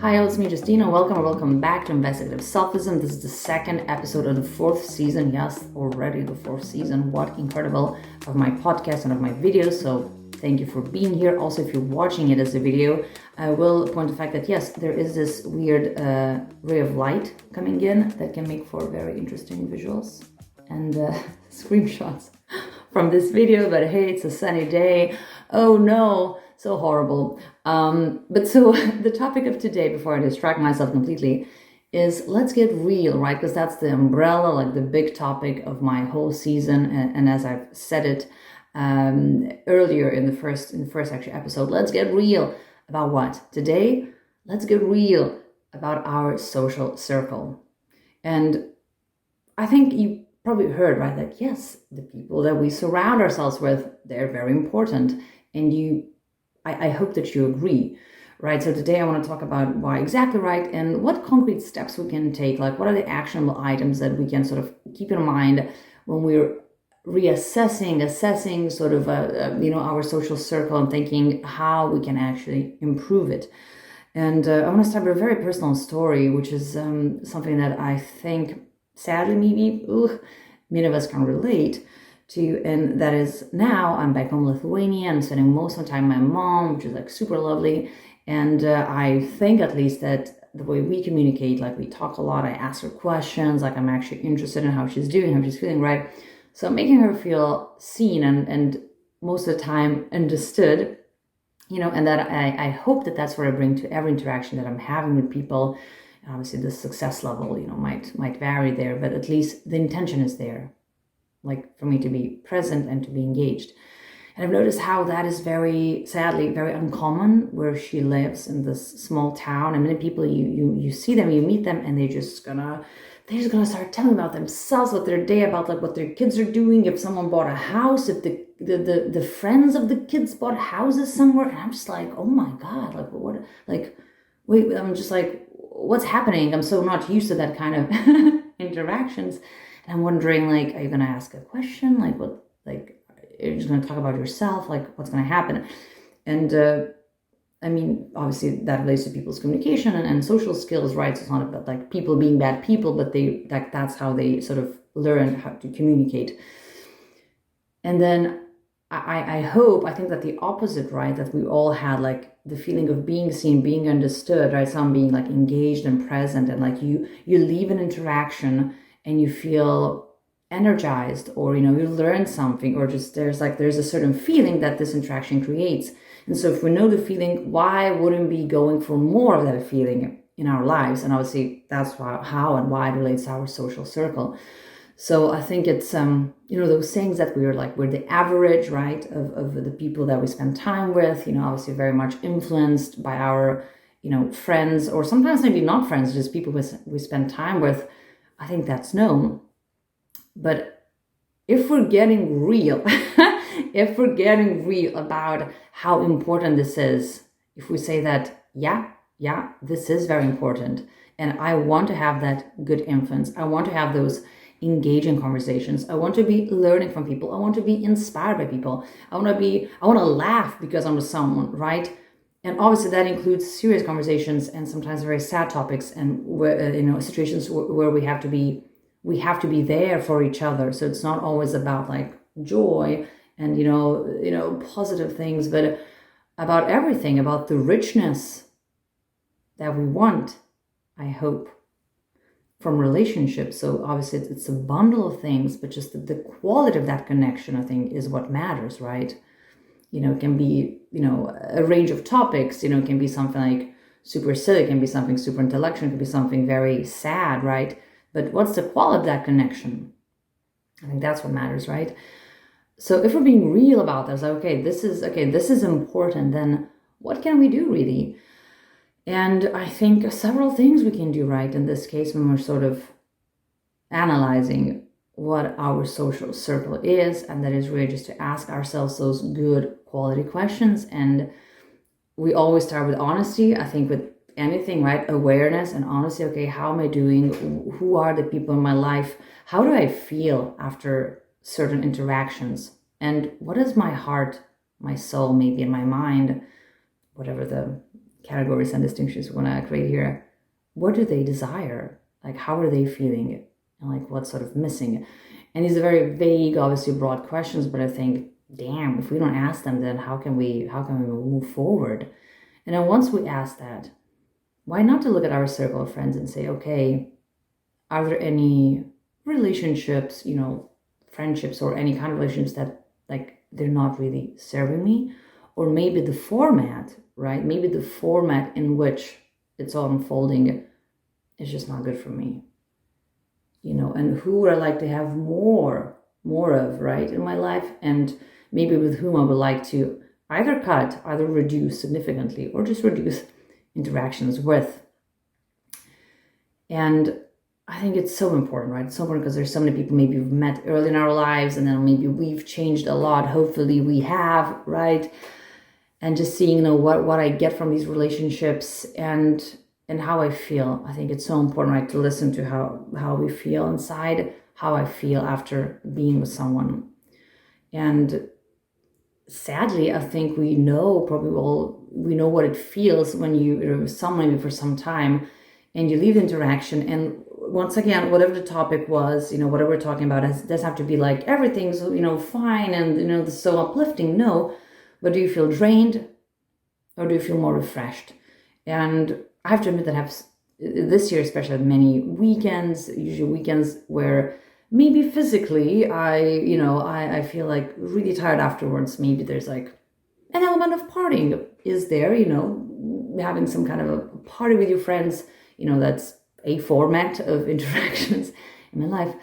Hi, it's me, Justina. Welcome back to Investigative Selfism. This is the second episode of the fourth season. Yes, already the fourth season. What incredible of my podcast and of my videos. So thank you for being here. Also, if you're watching it as a video, I will point the fact that yes, there is this weird ray of light coming in that can make for very interesting visuals and screenshots from this video. But hey, it's a sunny day. Oh no, so horrible. But so the topic of today, before I distract myself completely, is let's get real, right? Because that's the umbrella, like the big topic of my whole season. And as I've said it earlier in the first actually episode, let's get real about what? Today, let's get real about our social circle. And I think you probably heard, right, that yes, the people that we surround ourselves with, they're very important. And I hope that you agree, right? So today I want to talk about why exactly, right, and what concrete steps we can take, like what are the actionable items that we can sort of keep in mind when we're assessing sort of, our social circle and thinking how we can actually improve it. And I want to start with a very personal story, which is something that I think, sadly, maybe many of us can relate to, and that is now I'm back home in Lithuania. I'm spending most of the time with my mom, which is like super lovely. And I think at least that the way we communicate, like we talk a lot, I ask her questions, like I'm actually interested in how she's doing, how she's feeling, right? So making her feel seen and most of the time understood, and that I hope that that's what I bring to every interaction that I'm having with people. Obviously the success level, might vary there, but at least the intention is there, like for me to be present and to be engaged. And I've noticed how that is sadly very uncommon where she lives in this small town. And many people, you see them, you meet them, and they're just gonna start telling about themselves, what their day about, like what their kids are doing, if someone bought a house, if the friends of the kids bought houses somewhere. And I'm just like, oh my God, like what, like, wait, I'm just like, what's happening? I'm so not used to that kind of interactions. And I'm wondering, like, are you going to ask a question? Like, what, like, are you just going to talk about yourself? Like, what's going to happen? And, I mean, obviously that relates to people's communication and social skills, right? So it's not about like people being bad people, but that's how they sort of learn how to communicate. And then I think that the opposite, right? That we all had like the feeling of being seen, being understood, right? Some being like engaged and present, and like you leave an interaction and you feel energized, or you learn something, or just there's a certain feeling that this interaction creates. And so if we know the feeling, why wouldn't we be going for more of that feeling in our lives? And obviously that's how and why it relates to our social circle. So I think it's those sayings that we're the average, right, of the people that we spend time with, obviously very much influenced by our friends, or sometimes maybe not friends, just people we spend time with. I think that's known. But if we're getting real, about how important this is, if we say that, yeah, this is very important, and I want to have that good influence, I want to have those engaging conversations, I want to be learning from people, I want to be inspired by people, I want to laugh because I'm with someone, right? And obviously that includes serious conversations and sometimes very sad topics, and situations where we have to be there for each other. So it's not always about like joy and positive things, but about everything, about the richness that we want, I hope, from relationships. So obviously it's a bundle of things, but just the quality of that connection, I think, is what matters, right? It can be a range of topics. It can be something like super silly, it can be something super intellectual, it can be something very sad, right? But what's the quality of that connection? I think that's what matters, right? So if we're being real about this, this is important, then what can we do really? And I think several things we can do, right, in this case, when we're sort of analyzing what our social circle is, and that is really just to ask ourselves those good quality questions. And we always start with honesty. I think with anything, right? Awareness and honesty. Okay, how am I doing? Who are the people in my life? How do I feel after certain interactions? And what does my heart my soul, maybe in my mind, whatever the categories and distinctions we want to create here, what do they desire? Like, how are they feeling? And like, what's sort of missing? And these are very vague, obviously broad questions, but I think, damn, if we don't ask them, then how can we move forward? And then once we ask that, why not to look at our circle of friends and say, okay, are there any relationships, friendships or any kind of relationships that like they're not really serving me? Or maybe the format, right? Maybe the format in which it's all unfolding is just not good for me. And who would I like to have more of, right, in my life? And maybe with whom I would like to either cut, either reduce significantly, or just reduce interactions with. And I think it's so important, right? It's so important because there's so many people maybe we've met early in our lives, and then maybe we've changed a lot. Hopefully we have, right? And just seeing, what I get from these relationships and how I feel. I think it's so important, right, to listen to how we feel inside, how I feel after being with someone. And sadly, I think we know what it feels when you're with someone maybe for some time and you leave the interaction. And once again, whatever the topic was, whatever we're talking about, it doesn't have to be like everything's, fine and, so uplifting. No. But do you feel drained or do you feel more refreshed? And I have to admit that this year especially had many weekends, usually weekends where maybe physically I feel like really tired afterwards. Maybe there's like an element of partying is there, having some kind of a party with your friends, that's a format of interactions in my life.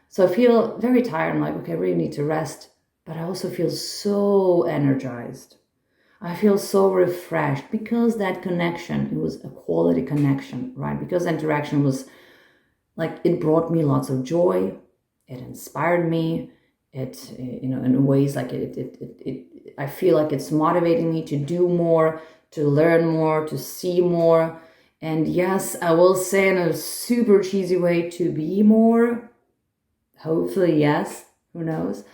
So I feel very tired. I'm like, okay, I really need to rest. But I also feel so energized. I feel so refreshed because that connection, it was a quality connection, right? Because the interaction was like, it brought me lots of joy. It inspired me. It, in ways like I feel like it's motivating me to do more, to learn more, to see more. And yes, I will say in a super cheesy way, to be more. Hopefully, yes. Who knows?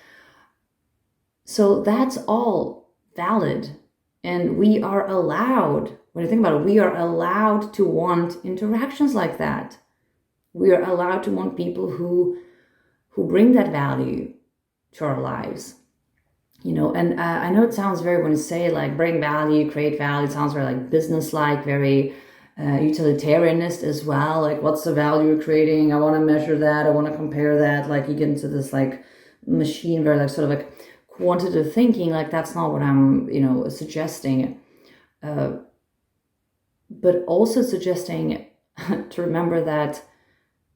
So that's all valid. And we are allowed, when you think about it, we are allowed to want interactions like that. We are allowed to want people who bring that value to our lives. And I know it sounds very, when you say like bring value, create value, it sounds very like business-like, very utilitarianist as well. Like, what's the value you're creating? I want to measure that. I want to compare that. Like, you get into this like machine, very like sort of like quantitative thinking. Like, that's not what I'm, suggesting. But also suggesting to remember that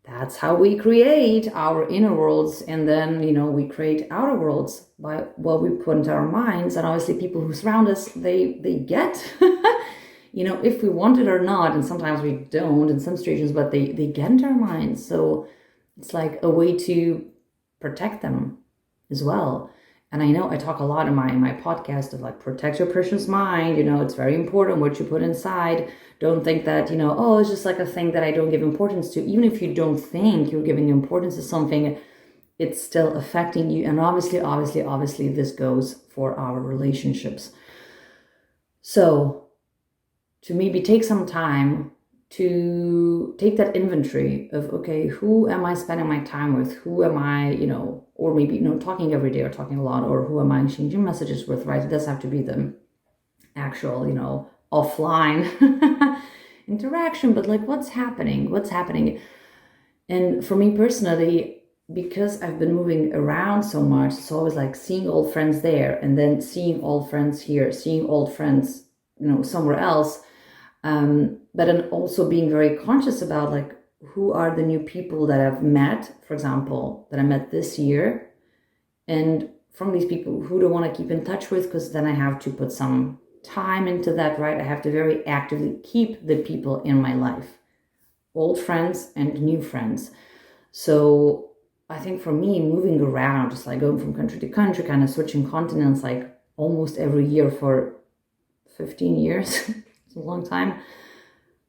that's how we create our inner worlds, and then we create outer worlds by what we put into our minds. And obviously people who surround us, they get if we want it or not, and sometimes we don't in some situations, but they get into our minds. So it's like a way to protect them as well. And I know I talk a lot in my podcast of like, protect your precious mind. It's very important what you put inside. Don't think that, it's just like a thing that I don't give importance to. Even if you don't think you're giving importance to something, it's still affecting you. And obviously, this goes for our relationships. So to maybe take some time to take that inventory of, okay, who am I spending my time with? Who am I, or maybe, talking every day or talking a lot, or who am I exchanging messages with, right? It does have to be the actual, offline interaction, but like, what's happening? And for me personally, because I've been moving around so much, it's always like seeing old friends there and then seeing old friends here, seeing old friends, somewhere else. But then also being very conscious about like, who are the new people that I've met, for example, that I met this year. And from these people, who do I want to keep in touch with? Because then I have to put some time into that, right? I have to very actively keep the people in my life, old friends and new friends. So I think for me, moving around, just like going from country to country, kind of switching continents, like almost every year for 15 years, it's a long time.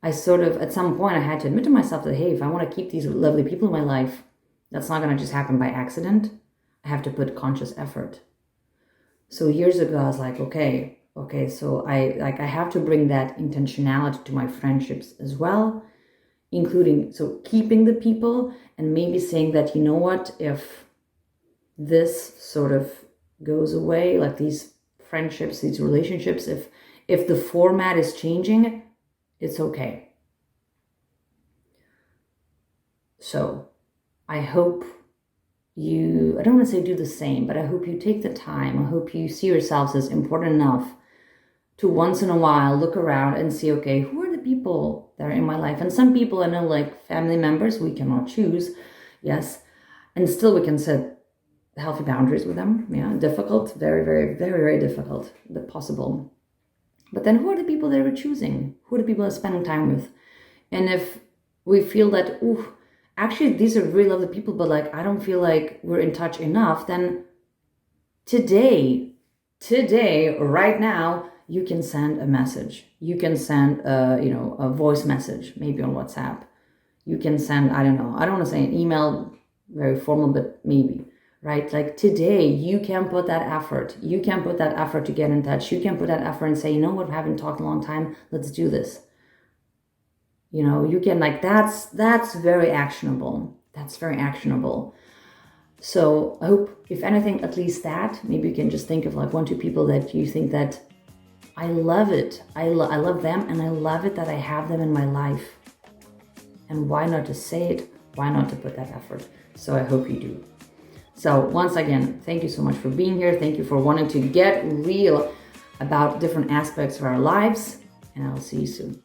I sort of, at some point, I had to admit to myself that, hey, if I want to keep these lovely people in my life, that's not going to just happen by accident. I have to put conscious effort. So years ago, I was like, okay, so I have to bring that intentionality to my friendships as well, including, so keeping the people and maybe saying that, you know what, if this sort of goes away, like these friendships, these relationships, if the format is changing, it's okay. So I hope you, I don't want to say do the same, but I hope you take the time. I hope you see yourselves as important enough to once in a while look around and see, okay, who are the people that are in my life? And some people, I know, like family members, we cannot choose, yes, and still we can set healthy boundaries with them. Yeah, difficult, very, very, very, very difficult, but possible. But then who are the people that we're choosing? Who are the people that are spending time with? And if we feel that, ooh, actually these are really lovely people, but like I don't feel like we're in touch enough, then today, right now, you can send a message. You can send a voice message, maybe on WhatsApp. You can send, I don't know, I don't want to say an email, very formal, but maybe, right? Like today, you can put that effort. You can put that effort to get in touch. You can put that effort and say, you know what, we haven't talked in a long time. Let's do this. You know, you can, like, that's very actionable. That's very actionable. So I hope, if anything, at least that, maybe you can just think of like 1, 2 people that you think that I love it. I love them, and I love it that I have them in my life. And why not to say it? Why not to put that effort? So I hope you do. So once again, thank you so much for being here. Thank you for wanting to get real about different aspects of our lives. And I'll see you soon.